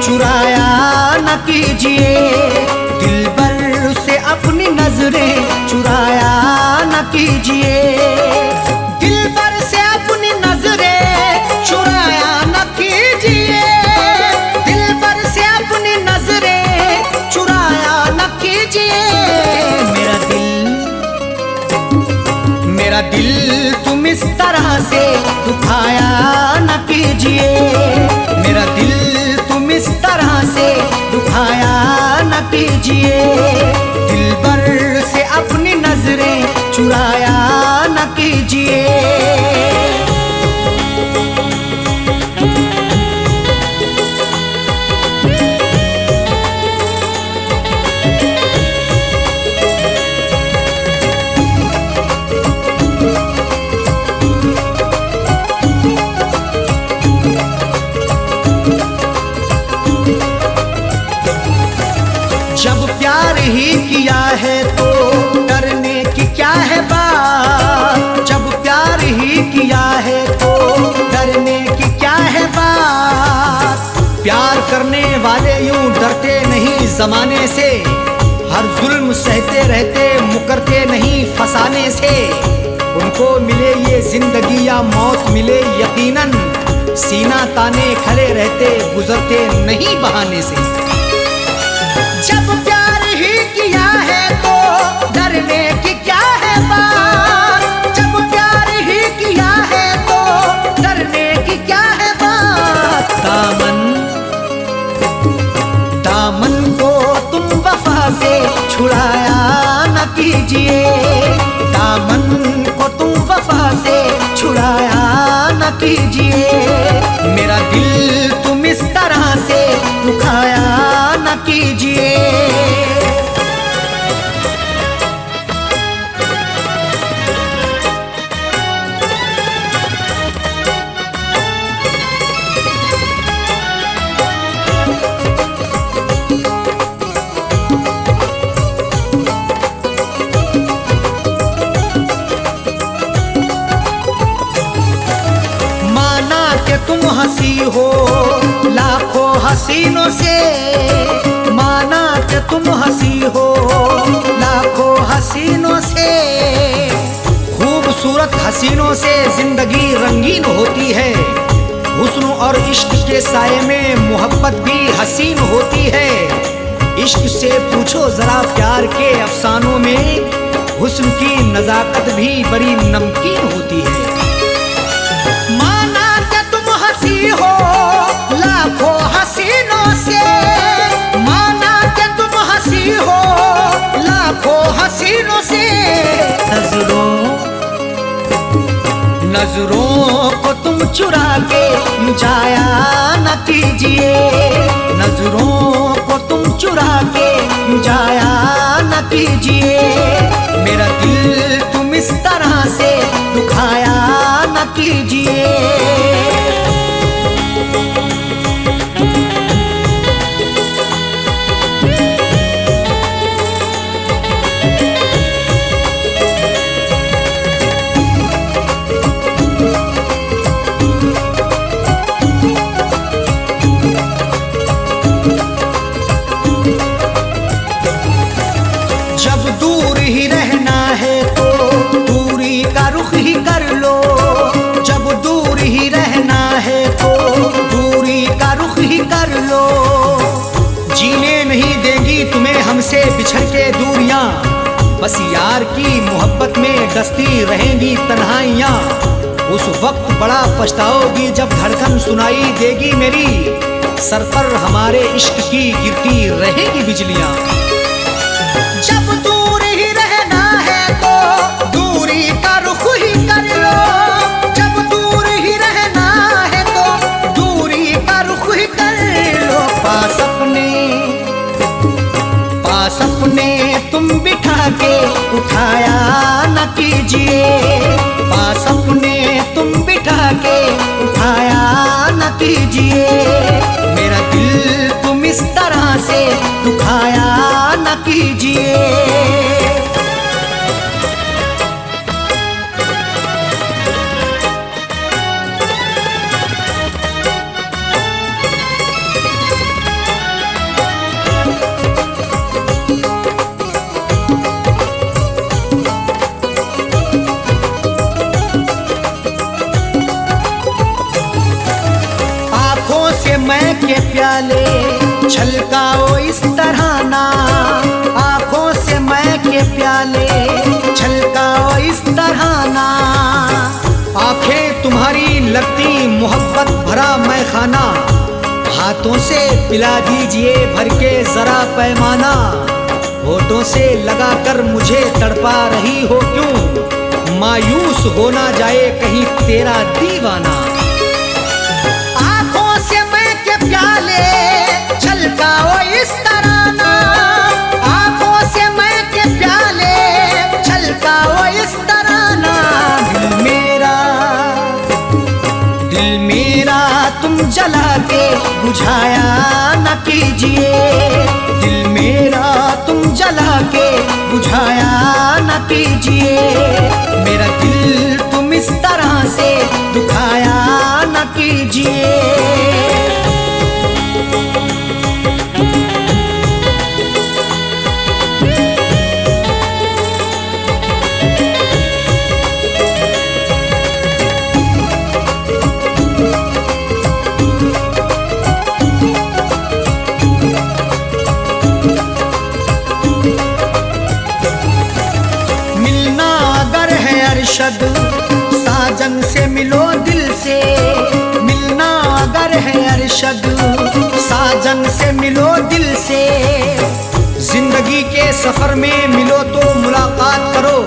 चुराया न कीजिए। दिलबर से अपनी नजरें चुराया न कीजिए। दिलबर से अपनी नजरें चुराया न कीजिए। दिलबर से अपनी नजरें चुराया न कीजिए। मेरा दिल तुम इस तरह से दुखाया न कीजिए। मेरा दिल तुम इस तरह से दुखाया न कीजिए। दिलबर से अपनी नजरें चुराया न कीजिए। जब प्यार ही किया है तो डरने की क्या है बात। जब प्यार ही किया है तो डरने की क्या है बात। प्यार करने वाले यूं डरते नहीं जमाने से। हर जुल्म सहते रहते मुकरते नहीं फसाने से। उनको मिले ये जिंदगी या मौत मिले यकीनन। सीना ताने खड़े रहते गुजरते नहीं बहाने से। जब प्यार ही किया है तो डरने की क्या है बात। जब प्यार ही किया है तो डरने की क्या है बात। दामन को तुम वफा से छुड़ाया न कीजिए। दामन को तुम वफा से छुड़ाया न कीजिए। मेरा दिल तुम इस तरह से दुखाया न कीजिए। माना कि तुम हंसी हो लाखों हसीनों से। माना कि तुम हंसी हो लाखों हसीनों से। खूबसूरत हसीनों से जिंदगी रंगीन होती है। हुस्न और इश्क के साये में मोहब्बत भी हसीन होती है। इश्क से पूछो जरा प्यार के अफसानों में। हुस्न की नजाकत भी बड़ी नमकीन होती है। माना कि तुम हंसी हो लाखों हसीनों से। माना कि तुम हंसी हो लाखों हसीनों से। नजरों को तुम चुरा के जाया न कीजिए। नजरों को तुम चुरा के जाया न कीजिए। मेरा दिल तुम इस तरह से दुखाया न कीजिए। जब दूर ही रहना है तो दूरी का रुख ही कर लो। जब दूर ही रहना है तो दूरी का रुख ही कर लो। जीने नहीं देगी तुम्हें हमसे बिछड़ के दूरियां। बस यार की मोहब्बत में डसती रहेंगी तन्हाइयां। उस वक्त बड़ा पछताओगी जब धड़कन सुनाई देगी मेरी। सर पर हमारे इश्क की गिरती रहेगी बिजलियां। जब दूर ही रहना है तो दूरी का रुख ही कर लो। जब दूर ही रहना है तो दूरी का रुख ही कर लो। पास अपने तुम बिठा के उठाया न कीजिए। पास अपने तुम बिठा के उठाया न कीजिए। मेरा दिल तुम इस तरह से दुखाया न कीजिए। के प्याले छलकाओ इस तरह ना, आंखों से मैं के प्याले छलकाओ इस तरह ना। आंखें तुम्हारी लगती मोहब्बत भरा मैं खाना, हाथों से पिला दीजिए भर के जरा पैमाना। होठों से लगाकर मुझे तड़पा रही हो क्यों, मायूस हो ना जाए कहीं तेरा दीवाना। आंखों से मैं के प्याले छलकाओ इस तरह ना, आंखों से मैं के प्याले छलकाओ इस तरह ना। दिल मेरा तुम जला के बुझाया न कीजिए, दिल मेरा तुम जला के बुझाया न कीजिए। मेरा दिल तुम इस तरह से दुखाया न कीजिए। अरशद साजन से मिलो दिल से, मिलना अगर है अरशद साजन से मिलो दिल से। जिंदगी के सफर में मिलो तो मुलाकात करो,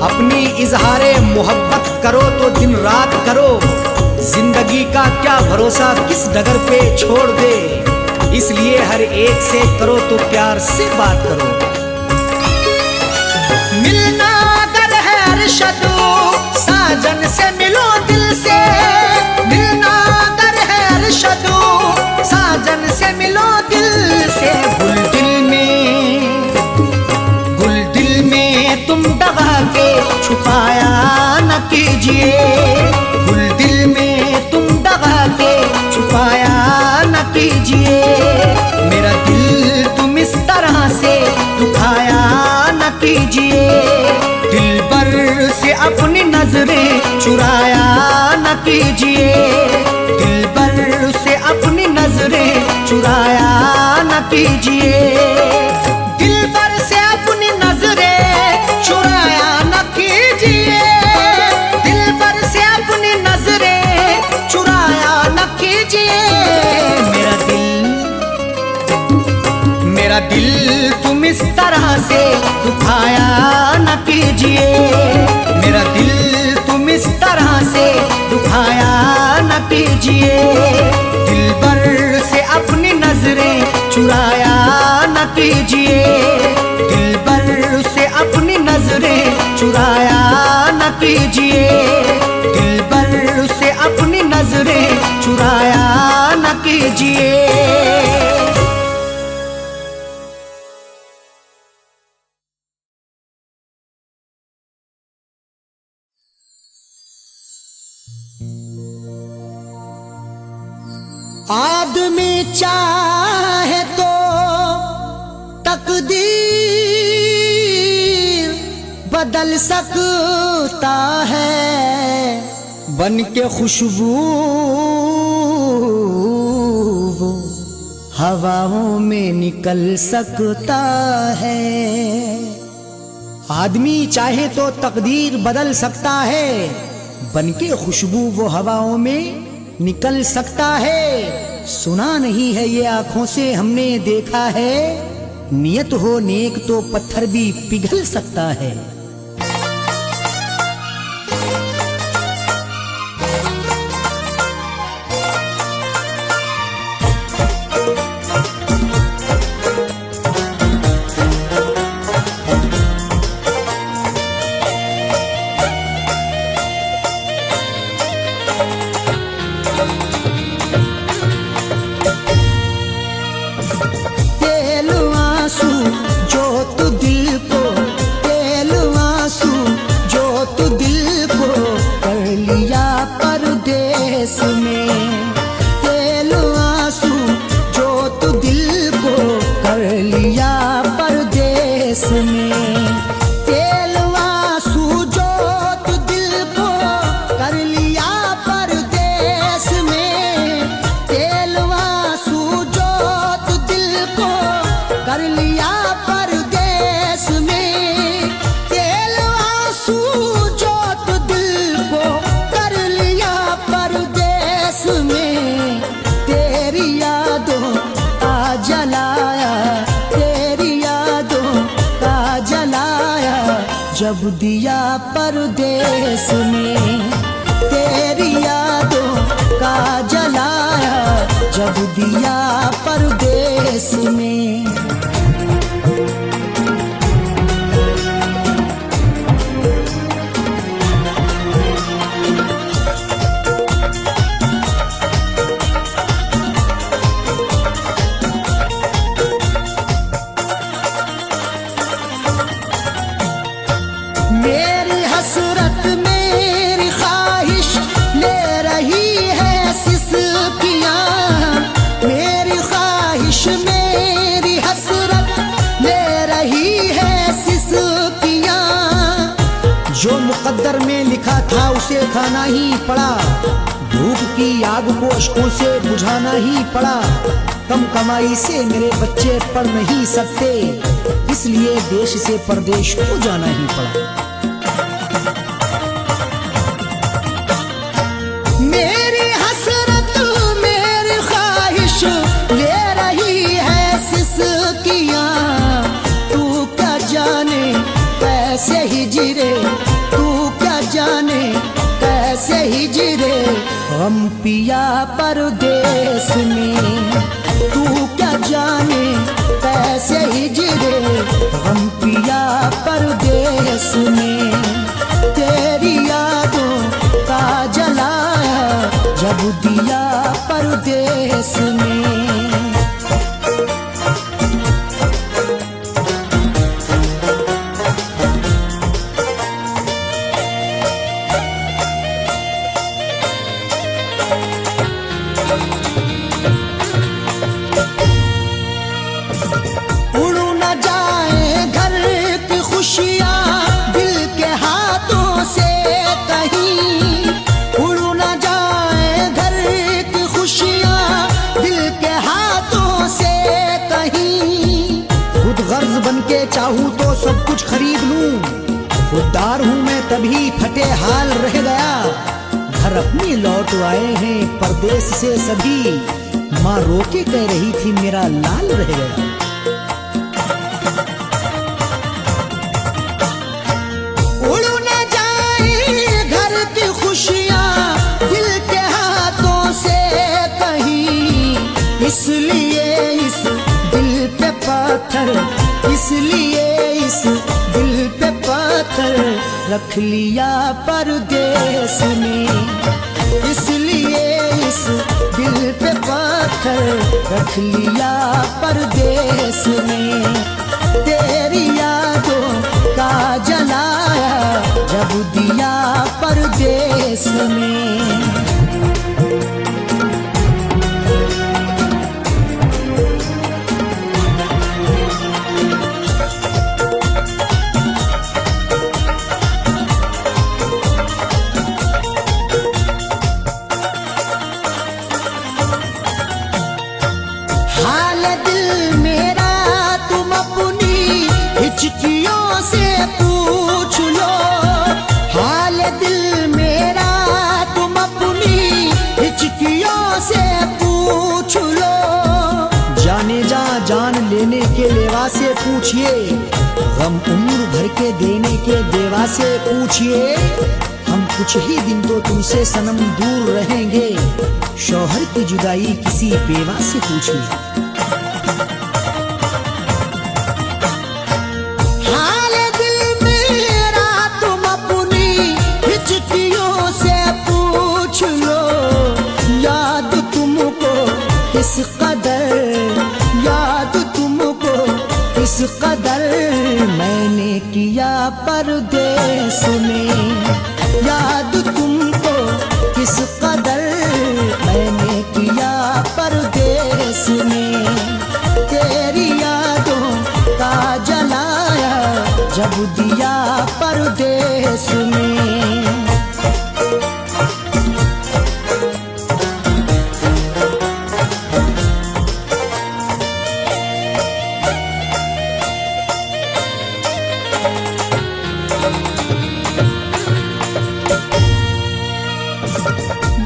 अपनी इजहारे मोहब्बत करो तो दिन रात करो। जिंदगी का क्या भरोसा किस डगर पे छोड़ दे, इसलिए हर एक से करो तो प्यार से बात करो। मिलना अगर है अरशद साजन से मिलो दिल से, मिलना अगर है अरशद साजन से मिलो दिल से। गुल दिल में तुम दबा के छुपाया न कीजिए, गुल दिल में तुम दबा के छुपाया न कीजिए। मेरा दिल तुम इस तरह से दुखाया न कीजिए। दिल पर से अपनी नजरें चुराया न कीजिए, दिल पर से अपनी नजरें चुराया न कीजिए। दिल पर से अपनी नजरें चुराया न कीजिए, दिल पर से अपनी नजरें चुराया न कीजिए। मेरा दिल तुम इस तरह से दुखाया न कीजिए, मेरा दिल तुम इस तरह से दुखाया न कीजिए। दिल पर से अपनी नजरें चुराया न कीजिए, दिल पर से अपनी नजरें चुराया न कीजिए। दिल पर से अपनी नजरें चुराया न कीजिए। आदमी चाहे तो तकदीर बदल सकता है, बन के खुशबू वो हवाओं में निकल सकता है। आदमी चाहे तो तकदीर बदल सकता है, बन के खुशबू वो हवाओं में निकल सकता है। सुना नहीं है ये आंखों से हमने देखा है, नियत हो नेक तो पत्थर भी पिघल सकता है। में तेल आंसू जो तू दिल जब दिया परदेस में, तेरी यादों का जलाया जब दिया परदेस में। मेरी हसरत मेरी ख्वाहिश ले रही है सिसकियाँ, मेरी ख्वाहिश मेरी हसरत ले रही है सिसकियाँ। जो मुकद्दर में लिखा था उसे खाना ही पड़ा, भूख की आग को अश्कों से बुझाना ही पड़ा। कम कमाई से मेरे बच्चे पढ़ नहीं सकते, इसलिए देश से परदेश को जाना ही पड़ा। मेरी हसरत मेरी ख्वाहिश ले रही है सिसकियाँ, तू क्या जाने कैसे हिजरे, तू क्या जाने कैसे हिजरे गम पिया परदेस में। तू क्या जाने कैसे हिजरे गम पिया परदेस में। तेरी यादों का जलाया जब दिया परदेस में। बनके चाहूं तो सब कुछ खरीद लूं, खुददार हूं मैं तभी फटे हाल रह गया। घर अपनी लौट आए हैं परदेस से सभी, माँ रोके कह रही थी मेरा लाल रह गया। उड़ न जाए घर की खुशियाँ दिल के हाथों से कहीं, इसलिए इस दिल पे पत्थर, इसलिए इस दिल पे पत्थर रख लिया परदेस में। इसलिए इस दिल पे पत्थर रख लिया परदेस में। तेरी यादों का जलाया जब दिया परदेस में। हिचकियों से पूछ लो हाल दिल मेरा, तुम अपनी हिचकियों से पूछ लो। जाने जा जान लेने के लेवा से पूछिए, गम उम्र भर के देने के देवा से पूछिए। हम कुछ ही दिन तो तुमसे सनम दूर रहेंगे, शौहर की जुदाई किसी बेवा से पूछिए। किस कदर याद तुमको, किस कदर मैंने किया परदेस में। याद तुमको किस कदर मैंने किया परदेस में। तेरी यादों का जलाया जब दिया परदेस में।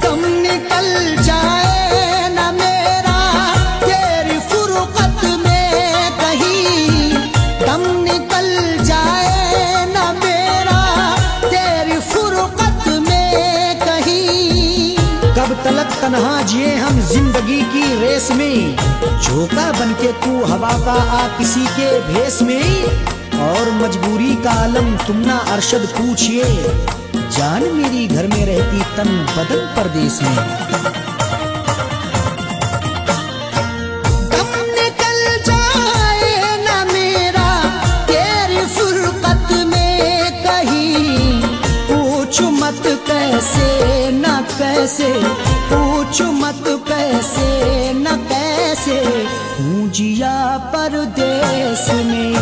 दम निकल जाए न मेरा तेरी फुर तन्हा जिए हम जिंदगी की रेस में, झोंका बनके तू हवा का आ किसी के भेस में, और मजबूरी का आलम तुम ना अरशद पूछिए, जान मेरी घर में रहती तन बदन परदेस में। दम निकल जाए ना मेरा तेरी फुरकत में कहीं, पूछ मत कैसे न कैसे, पूछ मत कैसे न कैसे, हूँ जिया परदेस में,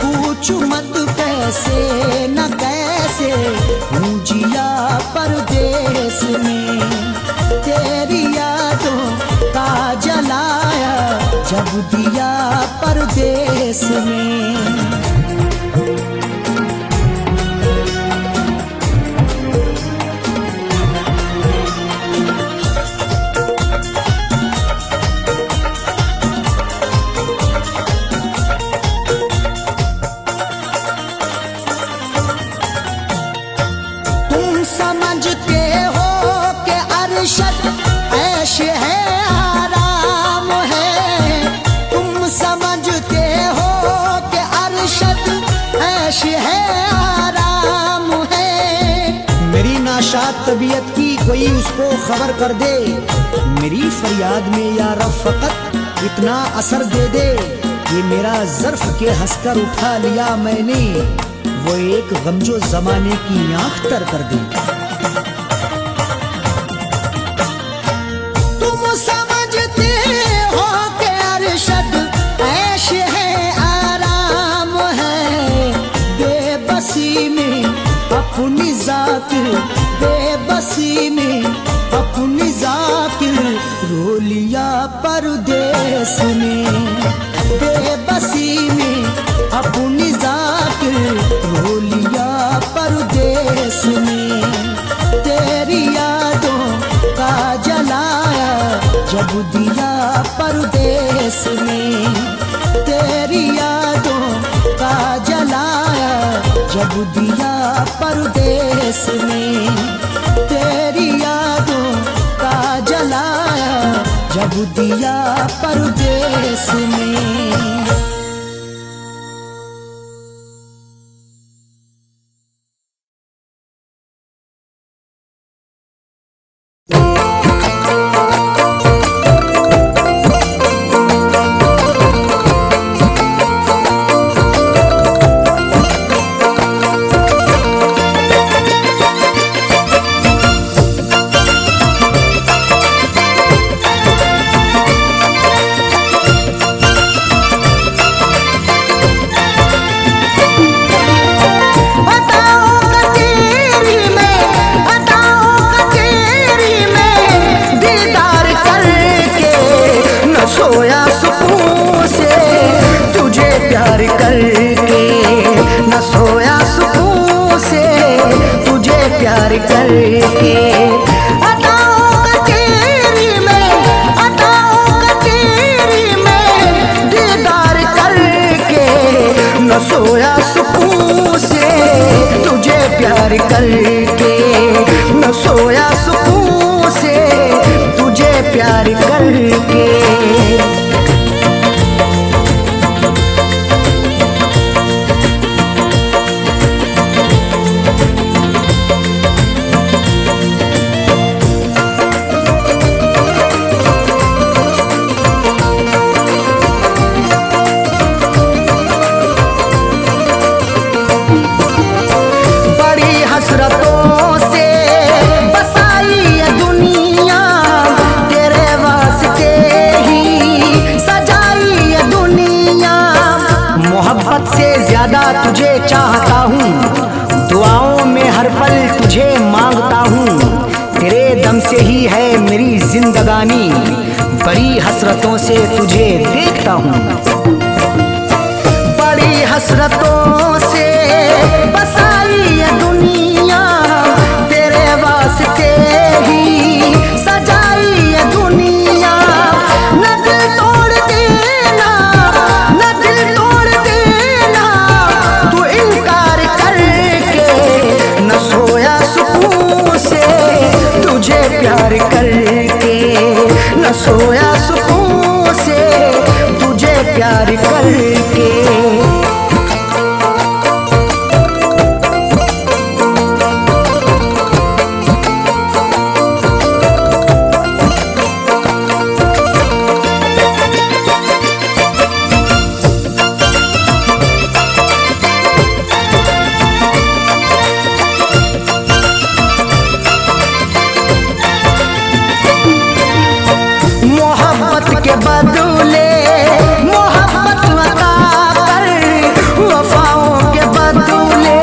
पूछ मत कैसे न कैसे, हूँ जिया परदेस में। तेरी यादों का जलाया जब दिया परदेस में। समझते हो कि अरशद ऐश है आराम है, तुम समझते हो कि अरशद ऐश है आराम है। मेरी नाशाद तबीयत की कोई उसको खबर कर दे, मेरी फरियाद में या रब फकत इतना असर दे दे, ये मेरा ज़र्फ के हंसकर उठा लिया मैंने, वो एक गमजो जमाने की आंख तर कर दे। तुम समझते हो कि अरशद ऐश है आराम है, बेबसी में अपनी जाकिर, बेबसी में अपनी जाकिर, रो लिया परदेस में, बेबसी में अपनी जाकिर, रो लिया परदेस में। तेरी यादों का जलाया जब दिया परदेस में, तेरी यादों का जलाया जब दिया परदेस में, तेरी यादों का जलाया जब दिया परदेस में। सोया सुकून से तुझे प्यार करके, न सोया सुकून से तुझे प्यार करके। अदाओं का तेरी में, अदाओं का तेरी में दीदार करके, न सोया सुकून से तुझे प्यार करके, न सोया सुकून से तुझे प्यार करके। बड़ी हसरतों से बसाई ये दुनिया, तेरे वास्ते ही सजाई ये दुनिया। मोहब्बत से ज्यादा तुझे चाहता हूँ, दुआओं में हर पल तुझे मांगता हूँ, तेरे दम से ही है मेरी जिंदगानी, बड़ी हसरतों से तुझे देखता हूँ। बड़ी हसरतों से बसाई ये दुनिया, तेरे वास्ते ही सजाई ये दुनिया। न दिल तोड़ देना, न दिल तोड़ देना तू इनकार करके, न सोया सुकून से तुझे प्यार करके, प्यार करके। मोहब्बत के बदले मोहब्बत अता कर, वफाओं के बदले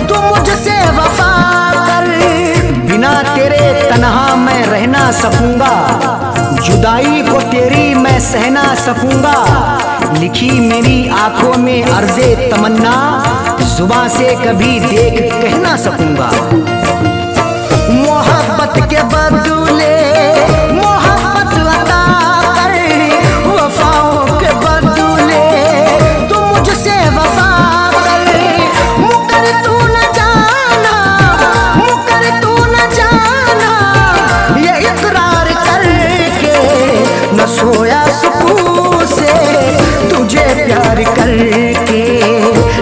तू मुझसे वफा कर। बिना तेरे तन्हा मैं रह ना सकूंगा, जुदाई को तेरी मैं सह ना सकूंगा। लिखी मेरी आंखों में अर्ज़े तमन्ना, जुबां से कभी देख कह ना सकूंगा। मोहब्बत के बदले मोहब्बत अता कर, वफाओं के बदले तू मुझसे वफा कर। मुकर तू न जाना, मुकर तू न जाना, ये इकरार करके न सोया सुकून से तुझे प्यार करके,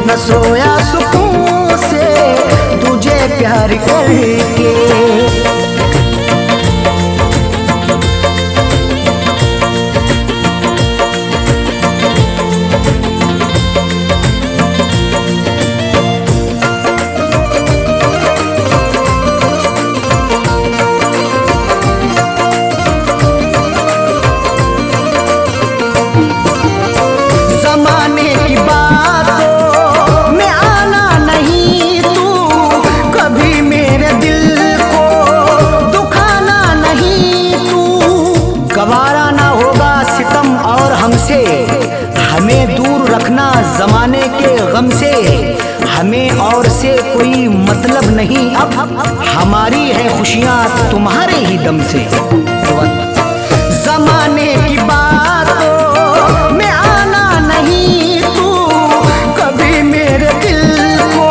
न सोया सुकून से तुझे प्यार करके। जमाने की बातों में आना नहीं तू, कभी मेरे दिल को दुखाना नहीं तू। गवारा ना होगा सितम और हमसे, हमें दूर रखना जमाने के गम से। हमें और से कोई मतलब नहीं अब, हमारी है खुशियाँ तुम्हारे ही दम से। जमाने की बातों में आना नहीं तू, कभी मेरे दिल को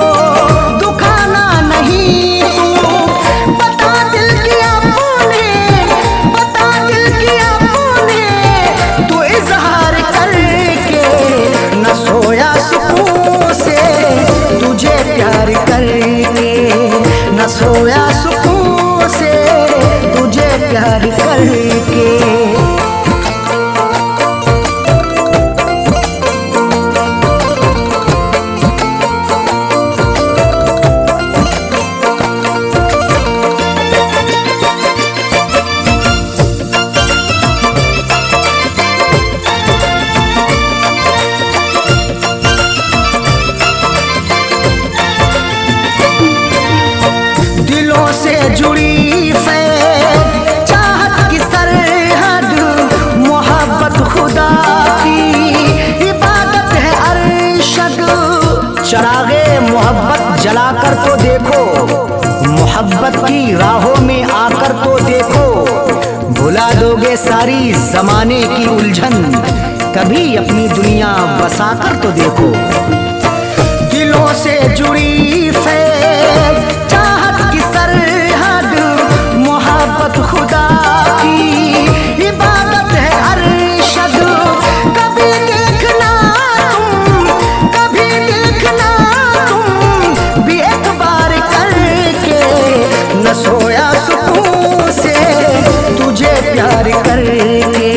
दुखाना नहीं तू। बता दिल किया तूने, बता दिल किया तूने, तू इजहार करके न सोया सुकून से तुझे प्यार करके, न सोया सुकून से तुझे प्यार करके। दिलों से जुड़ी फैज़ चाहत की सरहद, मोहब्बत खुदा की इबादत है अरशद। चरागे मोहब्बत जलाकर तो देखो, मोहब्बत की राहों में आकर तो देखो। भुला दोगे सारी जमाने की उलझन, कभी अपनी दुनिया बसाकर तो देखो। दिलों से जुड़ी फैज़ चाहत की सरहद, मोहब्बत खुदा की इबादत है अरशद। कभी देखना तुम, कभी देखना तुम भी एक बार करके, न सोया सुकून से तुझे प्यार करके,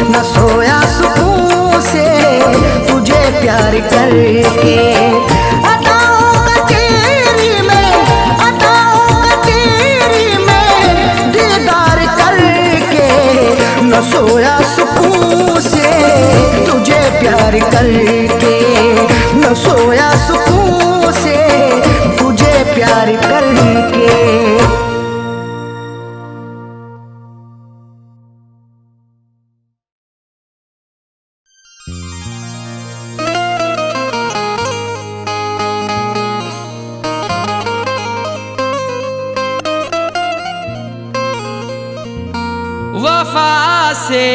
न सोया सुकून से तुझे प्यार करके। न सोया सुकून से तुझे प्यार करके, न सोया सुकून से तुझे प्यार करके। वफा से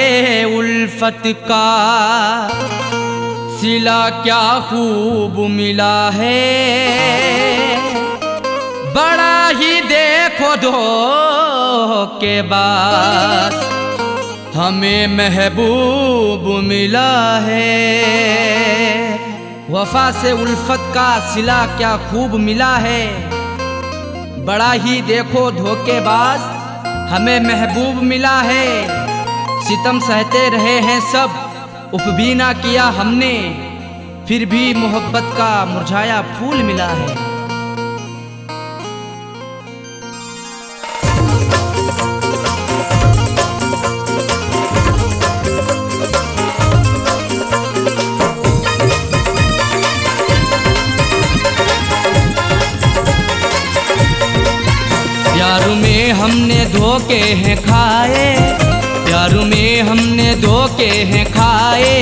उल्फत का सिला क्या खूब मिला है, बड़ा ही देखो धोखेबाज हमें महबूब मिला है। वफा से उल्फत का सिला क्या खूब मिला है। बड़ा ही देखो धोखेबाज हमें महबूब मिला है। सितम सहते रहे हैं सब उफ भी ना किया हमने, फिर भी मोहब्बत का मुरझाया फूल मिला है। प्यार में हमने धोखे हैं खाए, प्यार में हमने धोखे हैं खाए,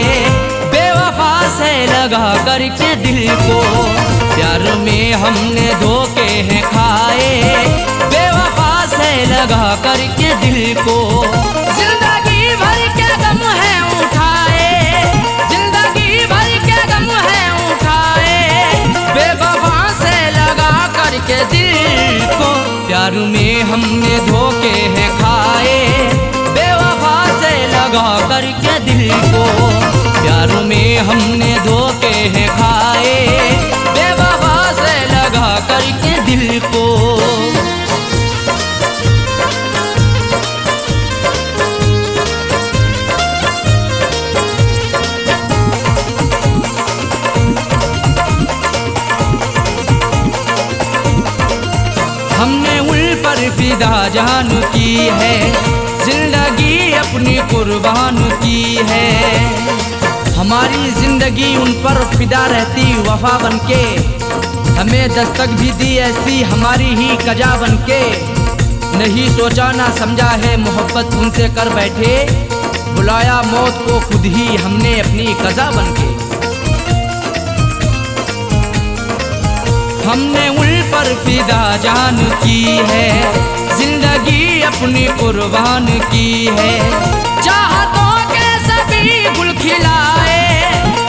बेवफा से लगा करके दिल को। प्यार में हमने धोखे हैं खाए, बेवफा से लगा करके दिल को। जिंदगी भर के गम है उठाए, जिंदगी भर के गम है उठाए, बेवफा से लगा करके दिल को। प्यार में हमने धोखे हैं खाए, बेवफा से लगा करके दिल को। प्यार में हमने धोखे हैं खाए, बेवफा से लगा करके दिल को। हमने उन पर फिदा जान की है, जिंदगी अपनी कुर्बान की है। हमारी जिंदगी उन पर फिदा रहती वफा बनके, हमें दस्तक भी दी ऐसी हमारी ही कजा बनके। नहीं सोचा ना समझा है मोहब्बत उनसे कर बैठे, बुलाया मौत को खुद ही हमने अपनी कजा बनके। हमने उन पर फिदा जान की है, जिंदगी अपनी कुर्बान की है। चाहतों के सभी गुल खिलाए,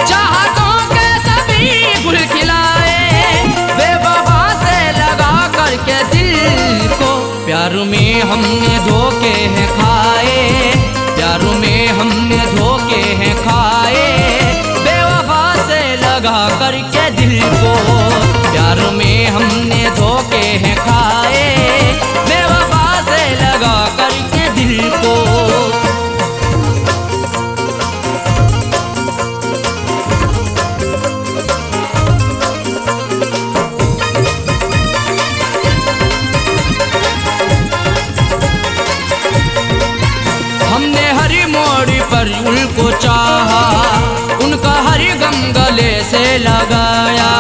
चाहतों के सभी गुल खिलाए, बेवफा से लगा करके दिल को। प्यार में हमने धोखे हैं खाए, प्यार में हमने धोखे हैं खाए, बेवफा से लगा करके दिल को। प्यार में हमने धोखे हैं खाए, बेवफा से लगा करके दिल को। हमने हर मोड़ पर उनको चाहा, उनका हर गम गले से लगाया।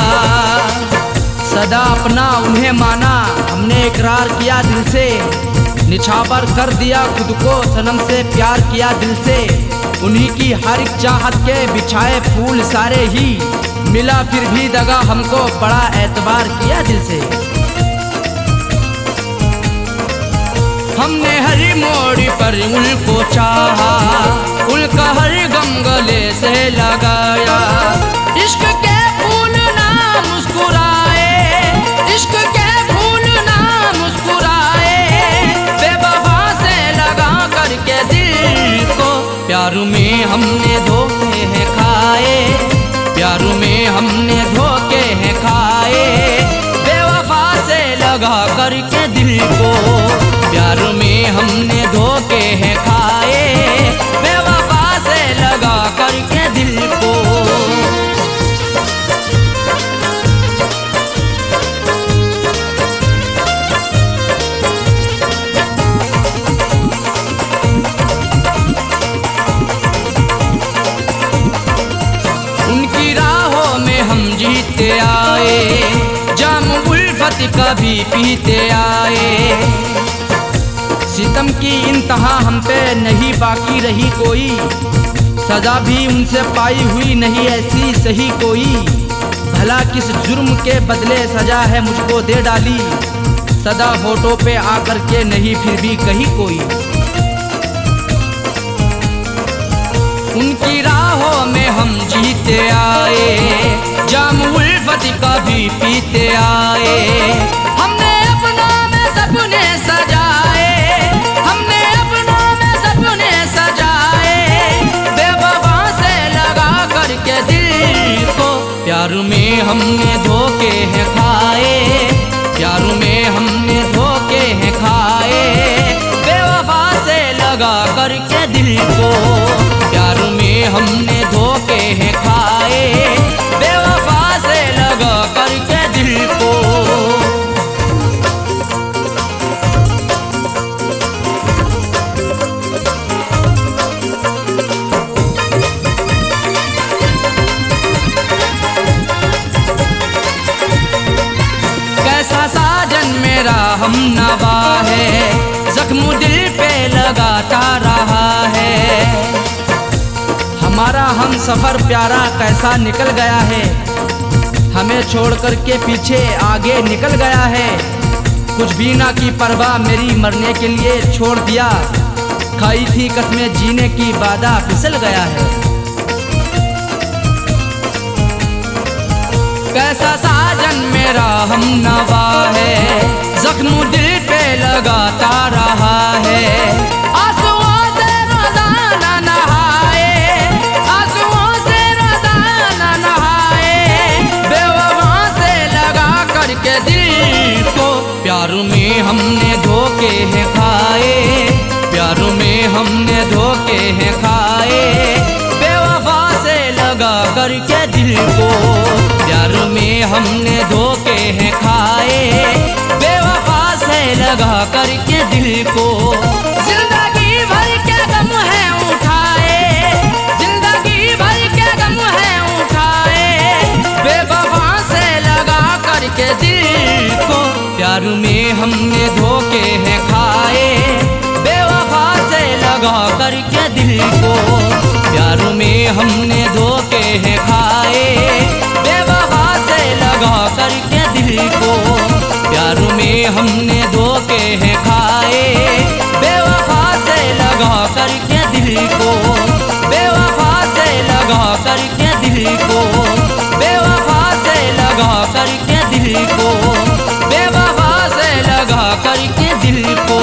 सदा अपना उन्हें माना, हमने इकरार किया दिल से, निछावर कर दिया खुद को सनम से, प्यार किया दिल से। उन्हीं की हर एक चाहत के बिछाए फूल सारे ही, मिला फिर भी दगा हमको, बड़ा एतबार किया दिल से। हमने हर मोड़ पर उनको चाहा, उनका हर गम गले से लगाया। इश्क के फूल ना मुस्कुराए, इश्क के फूल ना मुस्कुराए, बेवफा से लगा करके दिल को। प्यार में हमने धोखे हैं खाए, प्यार में हमने धोखे हैं खाए, बेवफा से लगा करके दिल को। प्यार में हमने धोखे हैं खाए, बेवफा से लगा करके दिल को। उनकी राहों में हम जीते आए, जाम उल्फत कभी पीते आए। सितम की इंतहा हम पे नहीं बाकी रही कोई, सजा भी उनसे पाई हुई नहीं ऐसी सही कोई। भला किस जुर्म के बदले सजा है मुझको दे डाली, सदा होठों पे आकर के नहीं फिर भी कही कोई। उनकी राहों में हम जीते आए, जाम उल्फत कभी पीते आए। हमने अपनों में सपने सजाए, हमने अपनों में सपने सजाए, सफर प्यारा कैसा निकल गया है, हमें छोड़ कर के पीछे आगे निकल गया है। कुछ भी ना की परवाह मेरी मरने के लिए छोड़ दिया, खाई थी कसमें जीने की वादा फिसल गया है। कैसा साजन मेरा हम नवा है, जख्म दिल पे लगाता रहा है। आंसुओं से रोजाना नहाए, आंसुओं से रोजाना नहाए, बेवफा से लगा करके दिल को। प्यार में हमने धोखे हैं खाए, प्यार में हमने धोखे हैं खाए, बेवफा से लगा करके दिल को। प्यार में हमने धोखे हैं खाए, बेवफा से लगा करके दिल को। जिंदगी भर के गम है उठाए, जिंदगी भर के गम है उठाए, बेवफा से लगा करके दिल को। प्यार में हमने धोखे हैं खाए, बेवफा से लगा करके दिल को। प्यार में हमने धोखे हैं खाए, बेवफा से लगा करके दिल को। प्यार में हमने धोखे हैं खाए, बेवफा से लगा करके दिल को। बेवफा से लगा करके दिल को, बेवफा से लगा करके दिल को, बेवफा से लगा करके दिल को।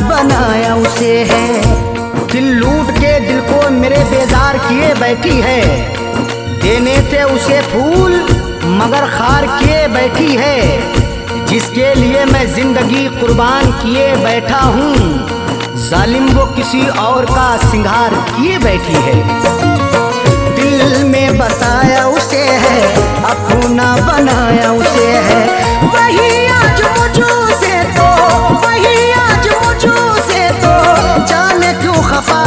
बनाया उसे है। दिल लूट के दिल को मेरे बेजार किए बैठी है, देने थे उसे फूल मगर खार किए बैठी है। जिसके लिए मैं जिंदगी कुर्बान किए बैठा हूँ, जालिम वो किसी और का सिंगार किए बैठी है। दिल में बसाया उसे है, अपना बनाया उसे है। वही आज मुझसे तो, वही आज मुझसे तो जाने क्यों खफा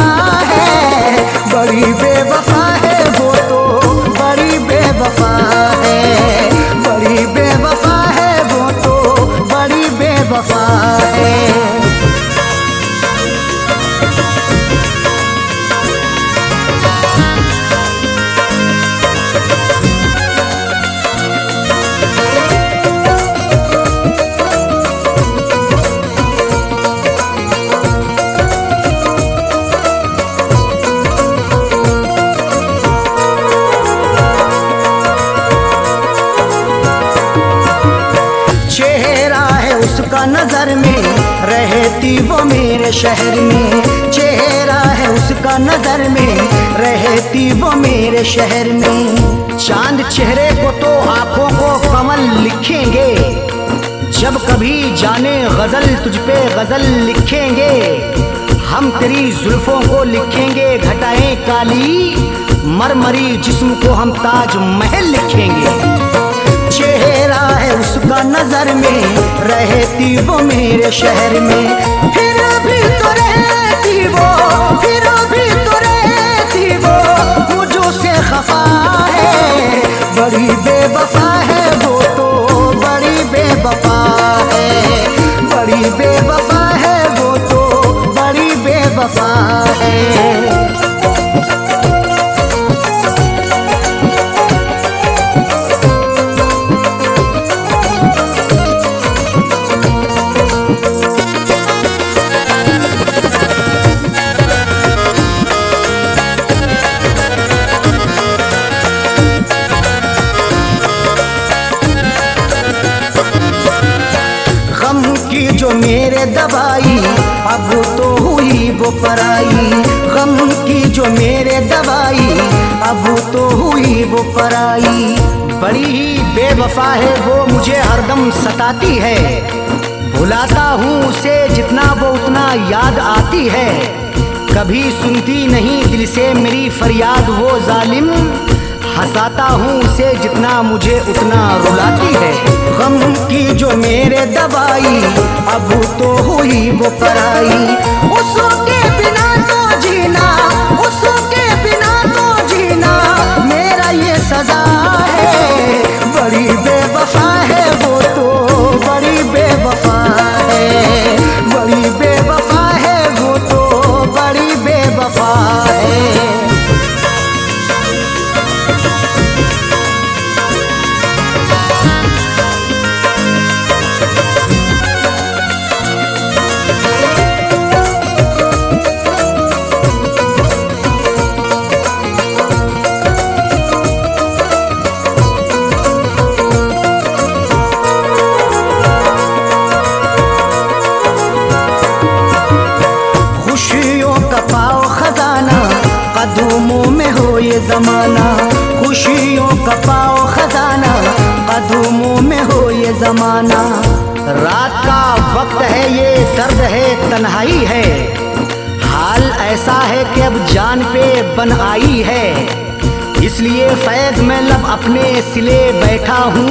है। बड़ी बेवफा है वो तो, बड़ी बेवफा है, बड़ी बेवफा है वो तो, बड़ी बेवफा है। नजर में रहती वो मेरे शहर में, चेहरा है उसका नजर में रहती वो मेरे शहर में। चांद चेहरे को तो आंखों को कमल लिखेंगे, जब कभी जाने गजल तुझ पे गजल लिखेंगे। हम तेरी जुल्फों को लिखेंगे घटाएं काली, मरमरी जिस्म को हम ताज महल लिखेंगे। चेहरा है उसका नजर में, रहती वो मेरे शहर में, फिर भी तो रहती वो, फिर भी तो रहती वो मुझो से खफा है। बड़ी बेवफा है वो तो, बड़ी बेवफा है, बड़ी बेवफा है वो तो, बड़ी बेवफा है। जो मेरे दवाई अब तो हुई वो पराई, गम की जो मेरे दवाई अब तो हुई वो पराई। बड़ी ही बेवफा है वो, मुझे हरदम सताती है, भुलाता हूँ उसे जितना वो उतना याद आती है। कभी सुनती नहीं दिल से मेरी फरियाद वो जालिम, हंसाता हूँ उसे जितना मुझे उतना रुलाती है। गम की जो मेरे दवाई अब तो हुई वो पराई, उसके बिना तो जीना, उसके बिना तो जीना मेरा ये सजा है। बड़ी बेवफा है वो तो, बड़ी बेवफा है, बड़ी बेवफा है वो तो, बड़ी बेवफा है। कदमों में हो ये जमाना, खुशियों का पाओ खजाना, कदमों में हो ये जमाना। रात का वक्त है ये दर्द है तन्हाई है, हाल ऐसा है कि अब जान पे बन आई है। इसलिए फैज में लब अपने सिले बैठा हूँ,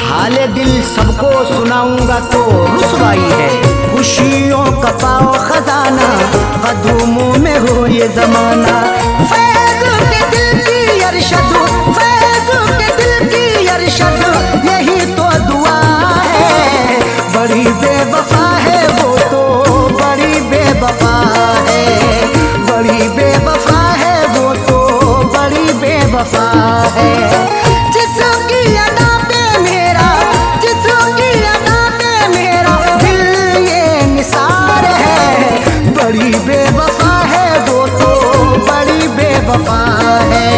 हाले दिल सबको सुनाऊंगा तो रुसवाई है। खुशियों का पाओ खजाना, कदमों में हो ये जमाना। फैज के दिल की अरशद, फैज के दिल की अरशद, यही तो दुआ है। बड़ी बेवफा है वो तो, बड़ी बेवफा है, बड़ी बेवफा है वो तो, बड़ी बेवफा है। जिसकी अदा पे मेरा, जिसकी अदा पे मेरा दिल ये निसार है। बड़ी बेवफा है वो तो, बड़ी बेवफा है,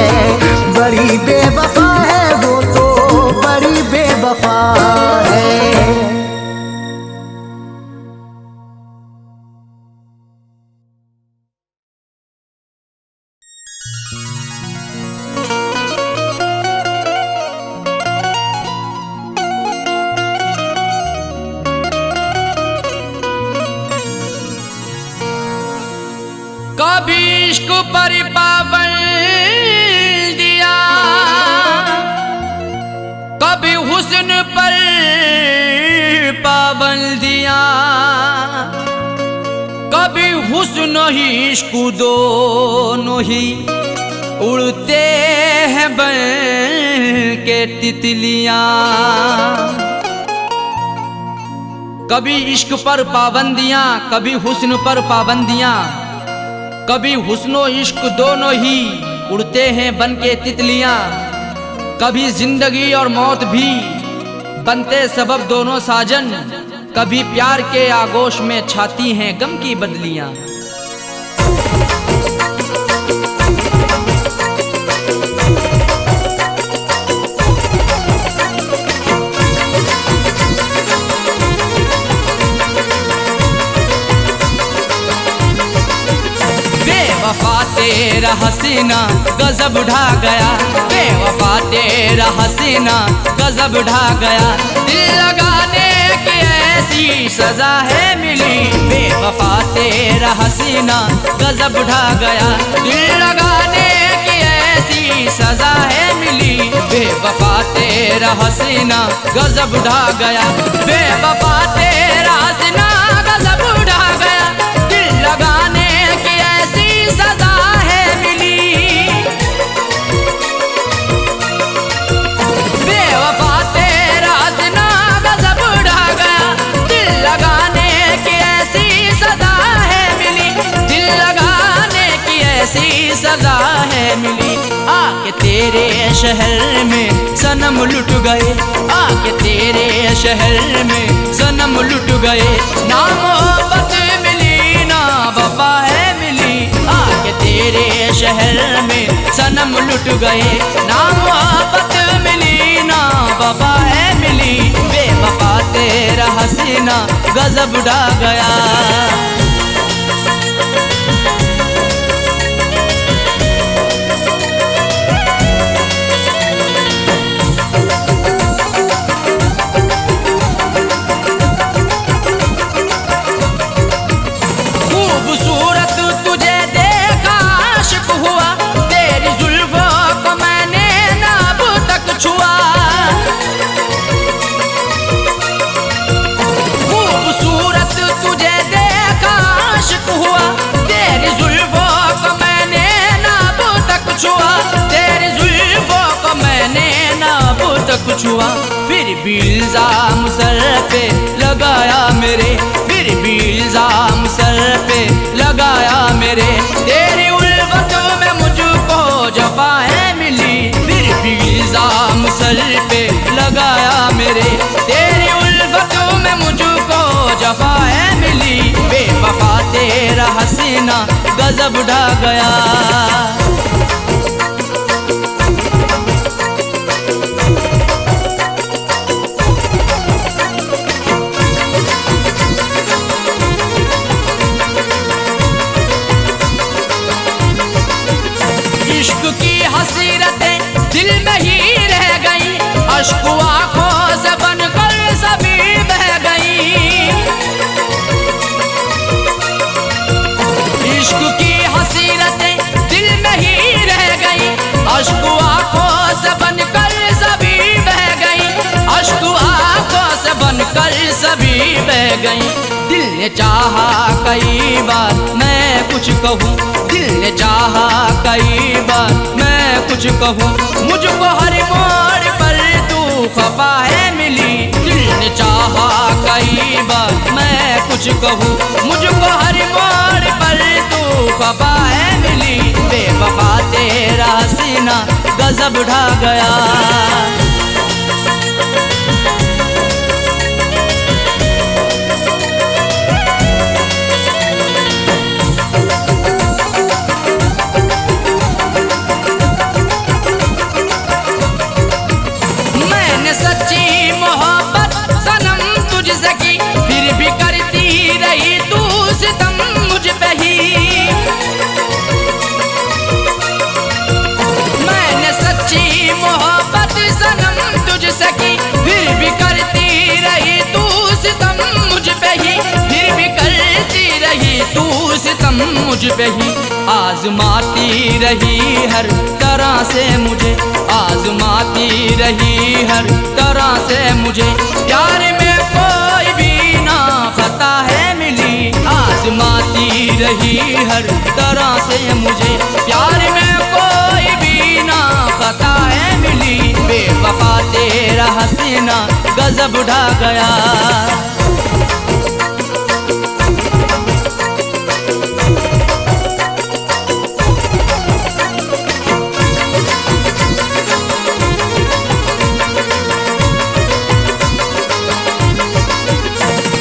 बड़ी बेवफा है वो तो, बड़ी बेवफा है। कभी इश्क पर पाबंद दिया, कभी हुस्न पर पाबंदियां, कभी हुस्न ही इश्क दोनों ही उड़ते हैं बन के तितलियां। कभी इश्क पर पाबंदियां, कभी हुस्न पर पाबंदियां, कभी हुस्नो इश्क दोनों ही उड़ते हैं बन के तितलियां। कभी जिंदगी और मौत भी बनते सबब दोनों साजन, कभी प्यार के आगोश में छाती हैं गम की बदलियां। बेवफा तेरा हसीना गजब ढा गया, बेवफा तेरा हसीना गजब ढा गया। दिल लगाने की ऐसी सजा है मिली, बेवफा तेरा हसीना गजब ढा गया। दिल लगाने की ऐसी सजा है मिली। बेवफा तेरा हसीना गजब ढा गया, बेवफा तेरा हसीना गजब ढा गया। दिल लगाने की ऐसी सजा है मिली। बेवफा तेरा हसीना गजब ढा गया, दिल लगाने की ऐसी सजा है मिली। दिल लगाने की ऐसी सजा है मिली। आके तेरे शहर में सनम लुट गए, आके तेरे शहर में सनम लुट गए। ना मोहब्बत मिली ना वफा है मिली। आके तेरे शहर में सनम लुट गए। ना मोहब्बत मिली ना वफा है मिली। बेवफा तेरा हसीना गजब ढा गया। खूबसूरत तुझे देखा आशिक हुआ, तेरी जुल्फों को मैंने ना अब तक छुआ। खूबसूरत तुझे देखा आशिक हुआ, तेरी जुल्फों को मैंने ना अब तक छुआ। तेरी जुल्फों को मैंने ना अब तक छुआ। फिर भी इल्जाम सर पे लगाया मेरे, फिर भी इल्जाम सर पे लगाया मेरे। तेरी उल्फतों में मुझको जफाएं मिली। फिर भी इल्जाम सर पे लगाया मेरे। तेरी उल्फतों में मुझको जफाएं मिली। बेवफा तेरा हसीना गजब ढा गया। इश्क की हसीरतें दिल में ही रह गई, अश्क आंखों से बनकर सभी बह गई। इश्क की हसीरतें दिल में ही रह गई, अश्क आंखों से बनकर सभी बह गई। अश्क आंखों से बनकर सभी बह गई। दिल ने चाहा कई बार मैं कुछ कहूँ, दिल ने चाहा कई बार मैं कुछ कहूँ। मुझको हर मोड़ पर तू खफा है मिली। दिल ने चाहा कई बार मैं कुछ कहूँ। मुझको हर मोड़ पर तू खफा है मिली। बेवफा तेरा हसीना गजब ढा गया। सच्ची मोहब्बत सनम तुझसे की, फिर भी करती रही तू सितम मुझ पे ही। मैंने सच्ची मोहब्बत सनम तुझसे की, फिर भी करती रही तू सितम मुझ पे ही। फिर भी करती रही तू सितम मुझ पे ही। आजमाती रही हर तरह से मुझे, आजमाती रही हर तरह से मुझे। प्यार में कोई भी ना खता है मिली। आजमाती रही हर तरह से मुझे। प्यार में कोई भी ना खता है मिली। बेवफा तेरा हसीना गजब ढा गया।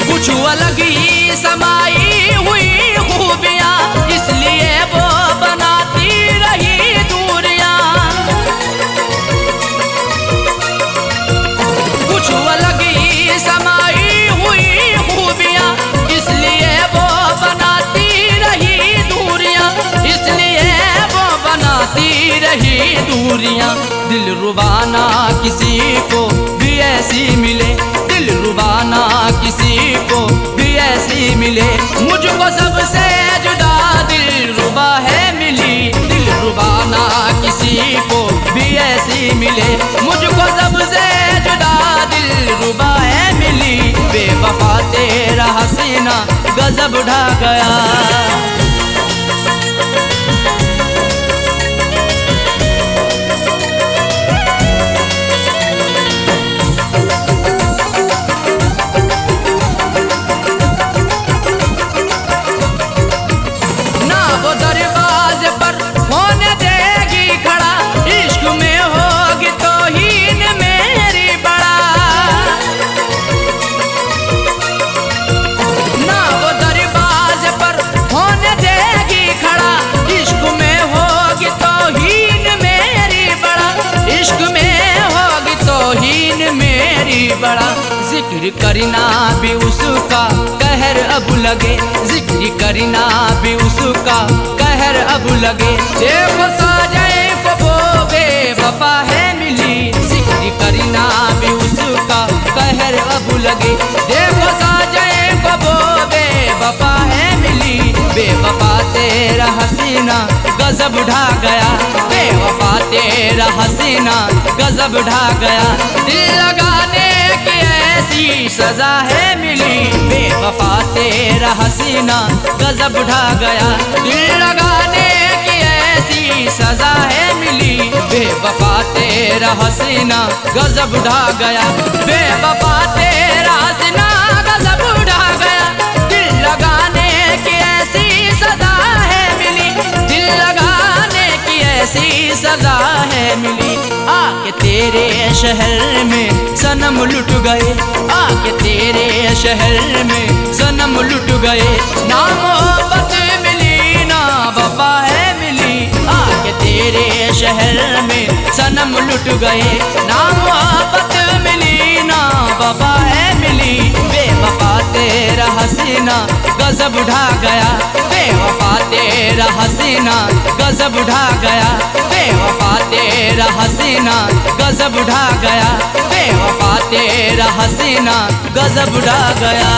कुछ अलग ही समाई हुई खूबियाँ, इसलिए वो बनाती रही दूरियाँ। कुछ अलग ही समाई हुई खूबियाँ, इसलिए वो बनाती रही दूरियाँ। इसलिए वो बनाती रही दूरियाँ। दिल रुबाना किसी को भी ऐसी मिले, दिल रुबाना किसी को भी ऐसी मिले। मुझको सबसे जुदा दिल रुबा है मिली। दिल रुबाना किसी मिले। मुझको सबसे जुदा दिल रुबा है मिली, बेवफा तेरा हसीना गजब ढा गया। ना वो दरवाजे पर होने देगी खड़ा, इश्क में होगी तौहीन मेरी बड़ा। ना वो दरवाजे पर होने देगी खड़ा, इश्क में होगी तौहीन मेरी बड़ा। इश्क में होगी तौहीन मेरी बड़ा। जिक्र करना भी उसका कहर अब लगे, जिक्र करना भी उसका कहर अब लगे। देखो साजए को वो बेवफा है मिली, जिक्र करना भी उसका कहर अब लगे। देखो साजए को वो बेवफा है मिली, बेवफा तेरा हसीना गजब ढा गया। बेवफा तेरा हसीना गजब ढा गया। दिल लगाने की ऐसी सजा है मिली, बेवफा तेरा हसीना गजब ढा गया। दिल लगाने की ऐसी सजा है मिली, बेवफा तेरा हसीना गजब ढा गया। बेवफा तेरा हसीना गजब ढा गया। दिल लगाने की ऐसी सजा है मिली, दिल लगाने की ऐसी सजा है मिली। आके तेरे शहर में सनम लुट गए, आके तेरे शहर में सनम लुट गए। ना मोहब्बत मिली ना वफा है मिली, आके तेरे शहर में सनम लुट गए। ना मोहब्बत मिली ना वफा है मिली, बेवफा तेरा हसीना गजब ढा गया। बेवफा तेरा हसीना गजब ढा गया। बेवफा तेरा हसीना गजब ढा गया। बेवफा तेरा हसीना गजब ढा गया।